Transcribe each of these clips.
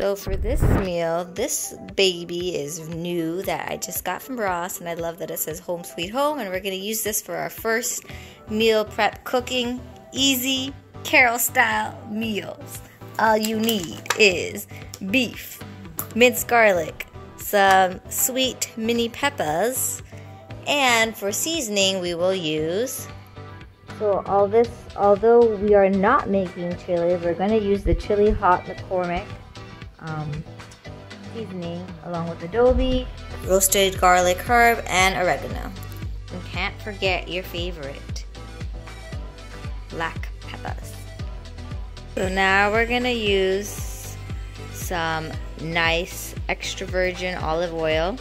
So for this meal, this baby is new that I just got from Ross, and I love that it says Home Sweet Home, and we're going to use this for our first meal prep cooking, easy, Carol style meals. All you need is beef, minced garlic, some sweet mini peppers, and for seasoning we will use, so all this, although we are not making chili, we're going to use the Chili Hot McCormick seasoning along with Adobe, roasted garlic herb, and oregano. And can't forget your favorite, black peppers. So now we're going to use some nice extra virgin olive oil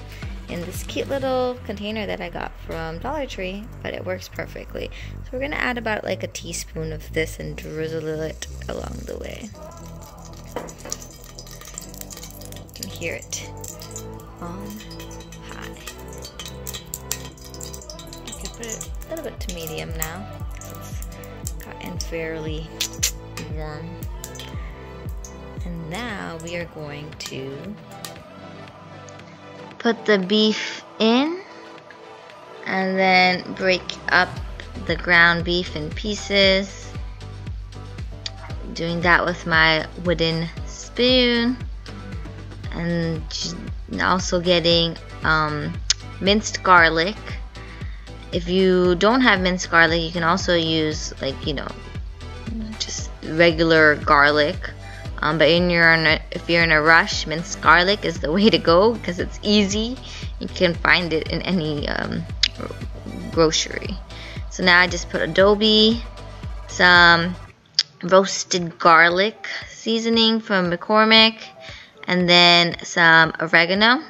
in this cute little container that I got from Dollar Tree, but it works perfectly. So we're gonna add about like a teaspoon of this and drizzle it along the way. You can hear it on high. You can put it a little bit to medium now. It's gotten fairly warm. And now we are going to put the beef in and then break up the ground beef in pieces. Doing that with my wooden spoon, and also getting minced garlic. If you don't have minced garlic, you can also use, like, you know, just regular garlic. But if you're in a rush, minced garlic is the way to go because it's easy. You can find it in any grocery. So now I just put Adobe, some roasted garlic seasoning from McCormick, and then some oregano.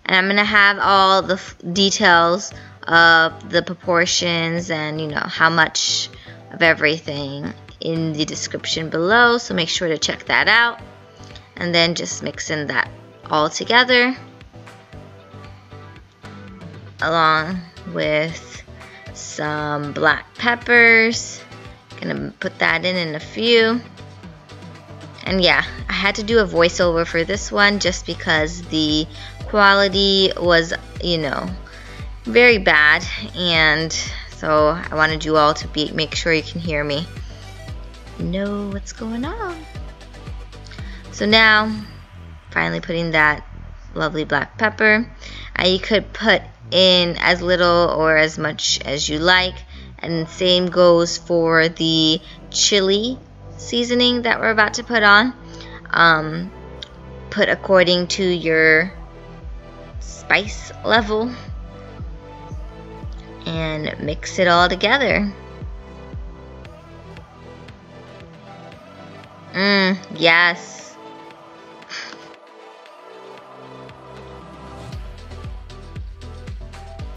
And I'm gonna have all the details of the proportions and, you know, how much of everything in the description below, so make sure to check that out. And then just mixing that all together along with some black peppers. Gonna put that in a few. And yeah, I had to do a voiceover for this one just because the quality was, you know, very bad, and so I wanted you all to make sure you can hear me, know what's going on. So now, finally putting that lovely black pepper. You could put in as little or as much as you like, and same goes for the chili seasoning that we're about to put on. Put according to your spice level and mix it all together. Yes.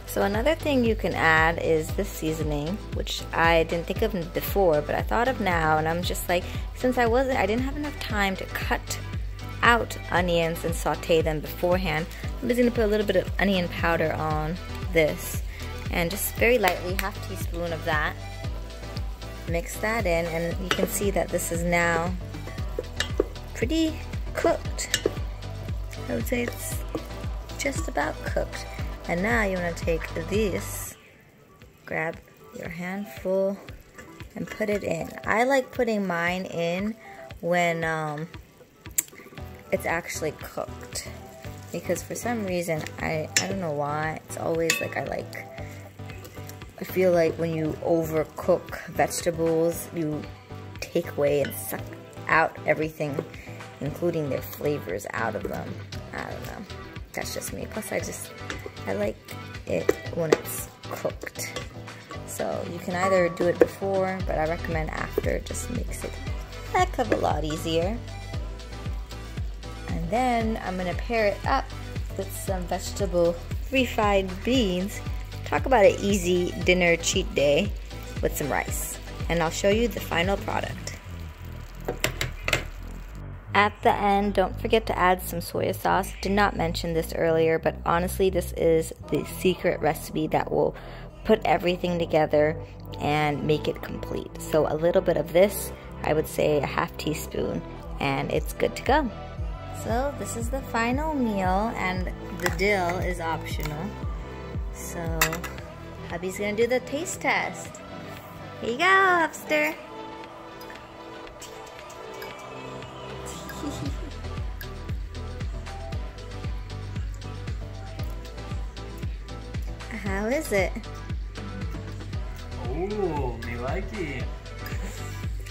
So another thing you can add is this seasoning, which I didn't think of before, but I thought of now, and I'm just like, since I didn't have enough time to cut out onions and saute them beforehand, I'm just gonna put a little bit of onion powder on this, and just very lightly, ½ teaspoon of that. Mix that in, and you can see that this is now pretty cooked. I would say it's just about cooked. And now you want to take this, grab your handful and put it in. I like putting mine in when it's actually cooked, because for some reason, I don't know why, it's always like I feel like when you overcook vegetables, you take away and suck out everything, including their flavors, out of them. I don't know. That's just me. Plus, I like it when it's cooked. So you can either do it before, but I recommend after. It just makes it a heck of a lot easier. And then I'm gonna pair it up with some vegetable refried beans. Talk about an easy dinner cheat day with some rice. And I'll show you the final product. At the end, don't forget to add some soy sauce. Did not mention this earlier, but honestly, this is the secret recipe that will put everything together and make it complete. So a little bit of this, I would say ½ teaspoon, and it's good to go. So this is the final meal, and the dill is optional. So hubby's gonna do the taste test. Here you go, Hubster. How is it? Oh, me like it.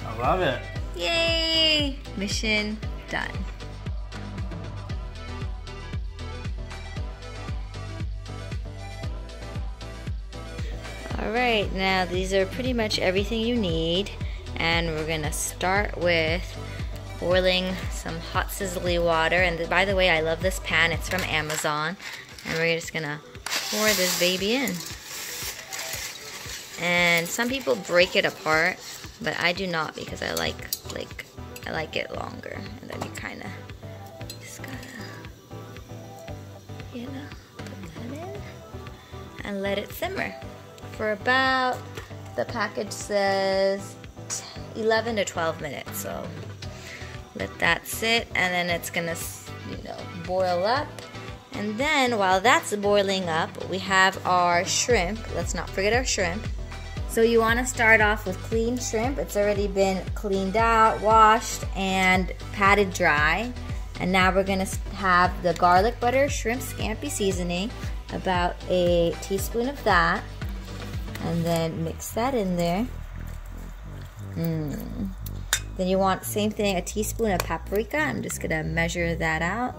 I love it. Yay! Mission done. Alright, now these are pretty much everything you need, and we're gonna start with boiling some hot sizzly water. And by the way, I love this pan, it's from Amazon, and we're just gonna pour this baby in. And some people break it apart, but I do not, because I like it longer. And then you kind of just gotta, you know, put that in and let it simmer for about, the package says 11 to 12 minutes. So let that sit, and then it's gonna, you know, boil up. And then while that's boiling up, we have our shrimp. Let's not forget our shrimp. So you want to start off with clean shrimp. It's already been cleaned out, washed, and patted dry. And now we're going to have the garlic butter shrimp scampi seasoning, about a teaspoon of that. And then mix that in there. Then you want, same thing, a teaspoon of paprika. I'm just going to measure that out.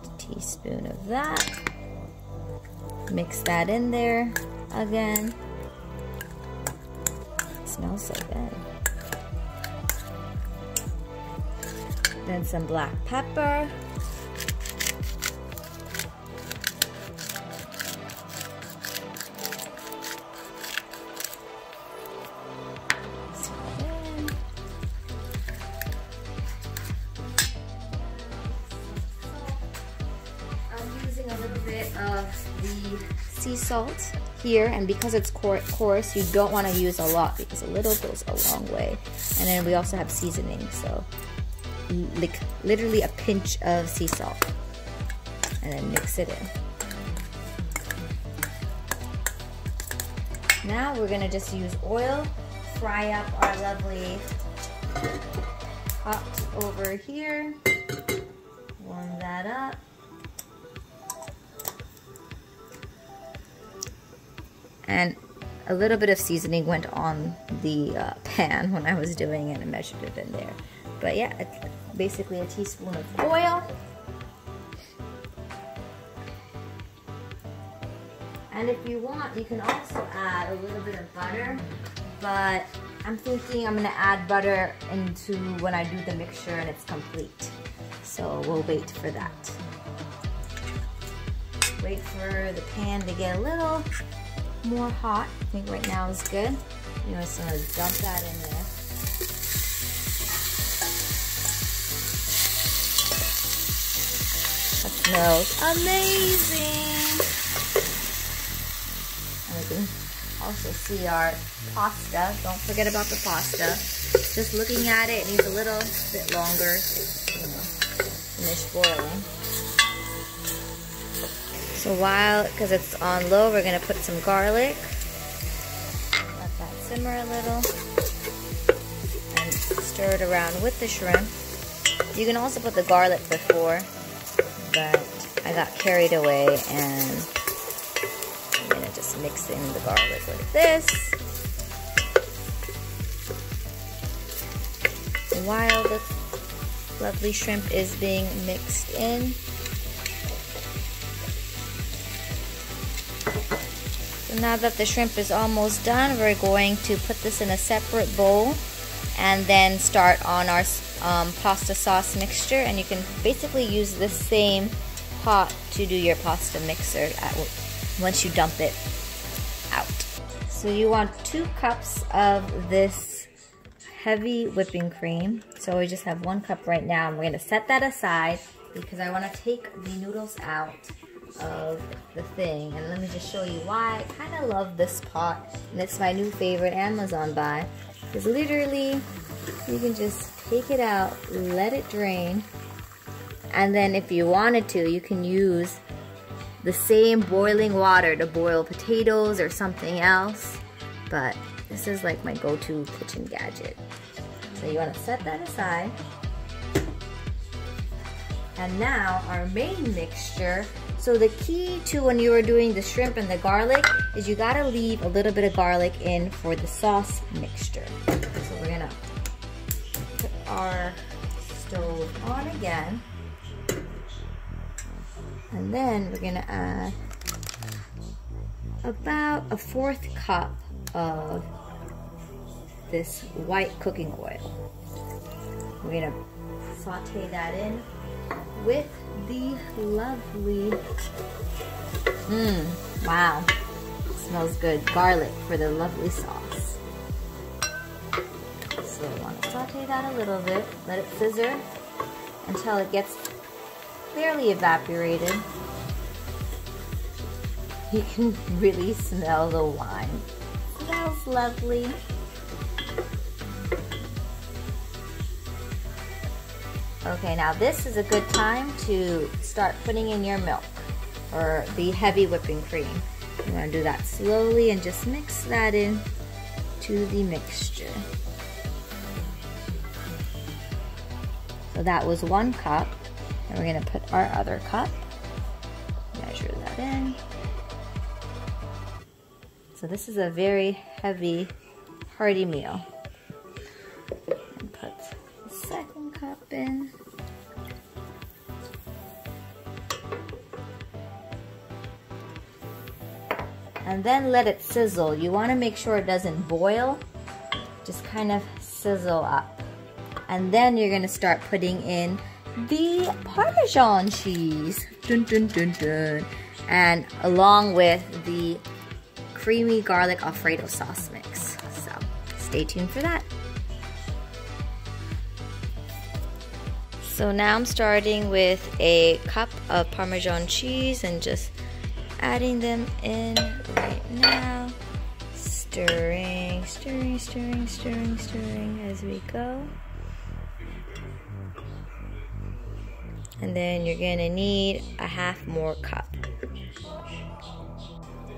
A teaspoon of that. Mix that in there again. Smells so good. Then some black pepper. I'm using a little bit of the sea salt here, and because it's coarse, you don't want to use a lot, because a little goes a long way. And then we also have seasoning, so like literally a pinch of sea salt, and then mix it in. Now we're gonna just use oil, fry up our lovely pot over here, warm that up. And a little bit of seasoning went on the pan when I was doing it, and measured it in there. But yeah, it's basically a teaspoon of oil. And if you want, you can also add a little bit of butter. But I'm thinking I'm gonna add butter into when I do the mixture and it's complete. So we'll wait for that. Wait for the pan to get a little more hot. I think right now is good. You know, just gonna dump that in there. That smells amazing. And we can also see our pasta. Don't forget about the pasta. Just looking at it, it needs a little bit longer to finish boiling. So while, because it's on low, we're going to put some garlic. Let that simmer a little. And stir it around with the shrimp. You can also put the garlic before, but I got carried away, and I'm going to just mix in the garlic like this. While the lovely shrimp is being mixed in, now that the shrimp is almost done, we're going to put this in a separate bowl and then start on our pasta sauce mixture. And you can basically use the same pot to do your pasta mixer once you dump it out. So you want 2 cups of this heavy whipping cream. So we just have 1 cup right now, and we're going to set that aside because I want to take the noodles out of the thing. And let me just show you why I kind of love this pot, and it's my new favorite Amazon buy, because literally You can just take it out, let it drain, and then if you wanted to, you can use the same boiling water to boil potatoes or something else, but this is like my go-to kitchen gadget. So you want to set that aside. And now our main mixture. So the key to when you are doing the shrimp and the garlic is you gotta leave a little bit of garlic in for the sauce mixture. So we're gonna put our stove on again. And then we're gonna add about a 1/4 cup of this white cooking oil. We're gonna saute that in with the lovely, wow, smells good, garlic for the lovely sauce. So I want to saute that a little bit, let it sizzle until it gets fairly evaporated. You can really smell the wine. It smells lovely. Okay, now this is a good time to start putting in your milk or the heavy whipping cream. You want to do that slowly and just mix that in to the mixture. So that was 1 cup, and we're going to put our other cup, measure that in. So this is a very heavy, hearty meal. And put the second cup in. And then let it sizzle. You want to make sure it doesn't boil, just kind of sizzle up. And then you're going to start putting in the Parmesan cheese. Dun, dun, dun, dun. And along with the creamy garlic Alfredo sauce mix. So stay tuned for that. So now I'm starting with a cup of Parmesan cheese and just adding them in right now. Stirring, stirring, stirring, stirring, stirring as we go. And then you're gonna need a 1/2 more cup.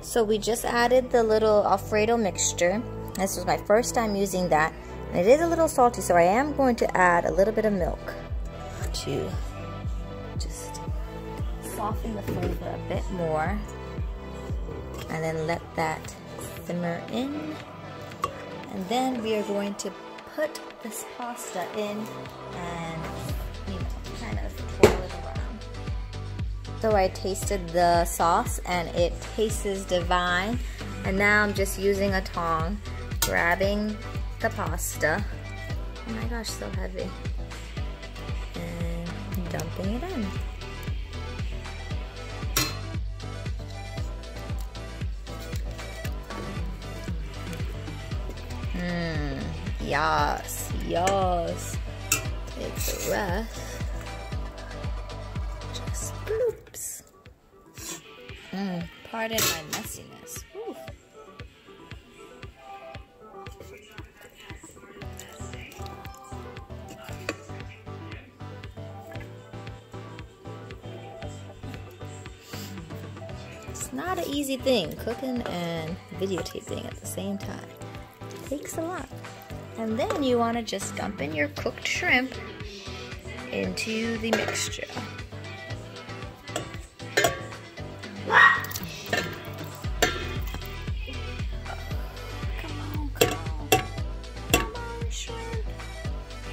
So we just added the little Alfredo mixture. This was my first time using that. And it is a little salty, so I am going to add a little bit of milk to just soften the flavor a bit more. And then let that simmer in. And then we are going to put this pasta in and, you know, kind of twirl it around. So I tasted the sauce and it tastes divine. And now I'm just using a tongs, grabbing the pasta. Oh my gosh, so heavy. And dumping it in. Yes, yes. Take the rest. Just bloops. Pardon my messiness. Ooh. It's not an easy thing, cooking and videotaping at the same time. It takes a lot. And then you want to just dump in your cooked shrimp into the mixture. Come on, come on. Come on, shrimp.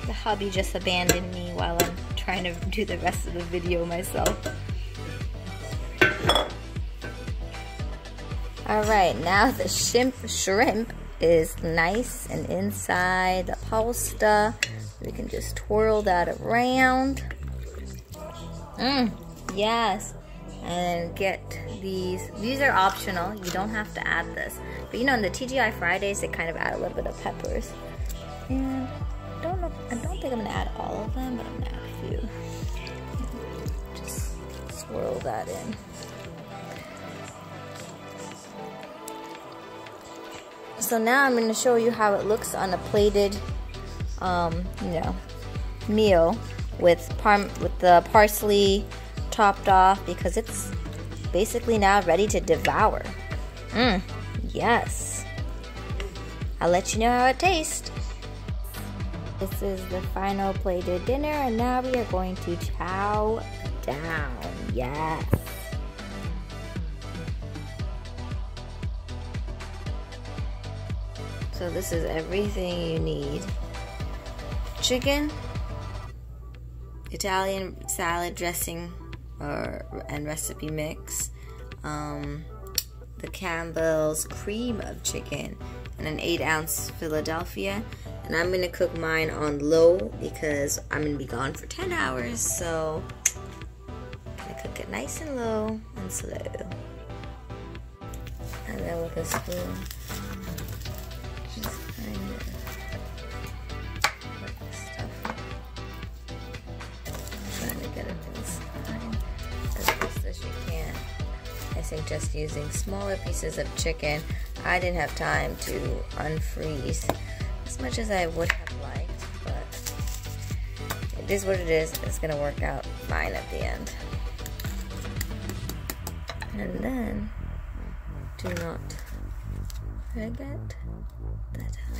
The hubby just abandoned me while I'm trying to do the rest of the video myself. Alright, now the shrimp is nice and inside the pasta. We can just twirl that around. Yes. And get these. These are optional. You don't have to add this. But you know, in the TGI Fridays, they kind of add a little bit of peppers. And I don't think I'm gonna add all of them, but I'm gonna add a few. Just swirl that in. So now I'm going to show you how it looks on a plated meal with the parsley topped off, because it's basically now ready to devour. Yes. I'll let you know how it tastes. This is the final plated dinner, and now we are going to chow down. Yes. So this is everything you need. Chicken, Italian salad dressing and recipe mix, the Campbell's cream of chicken, and an 8-ounce Philadelphia. And I'm gonna cook mine on low because I'm gonna be gone for 10 hours, so I'm gonna cook it nice and low and slow. And then with a spoon, just kind of put this stuff. I'm trying to get it inside as best as you can. I suggest using smaller pieces of chicken. I didn't have time to unfreeze as much as I would have liked, but it is what it is. It's gonna work out fine at the end. And then do not forget that half.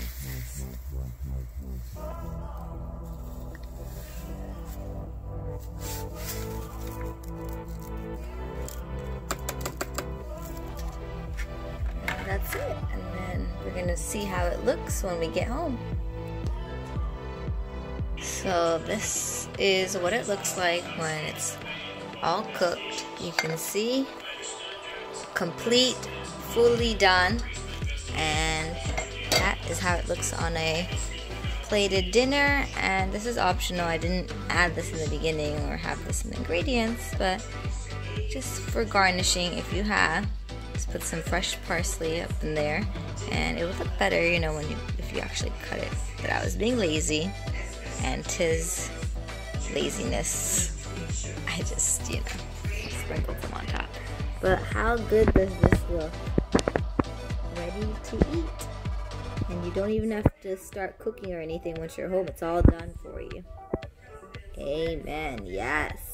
And that's it. And then we're gonna see how it looks when we get home. So this is what it looks like when it's all cooked. You can see complete, fully done, and that is how it looks on a plated dinner. And this is optional. I didn't add this in the beginning or have this in the ingredients, but just for garnishing, if you have, just put some fresh parsley up in there, and it would look better, you know, if you actually cut it. But I was being lazy, and 'tis laziness, I just, you know, sprinkled them on top. But how good does this look? Ready to eat. And you don't even have to start cooking or anything once you're home. It's all done for you. Amen. Yes.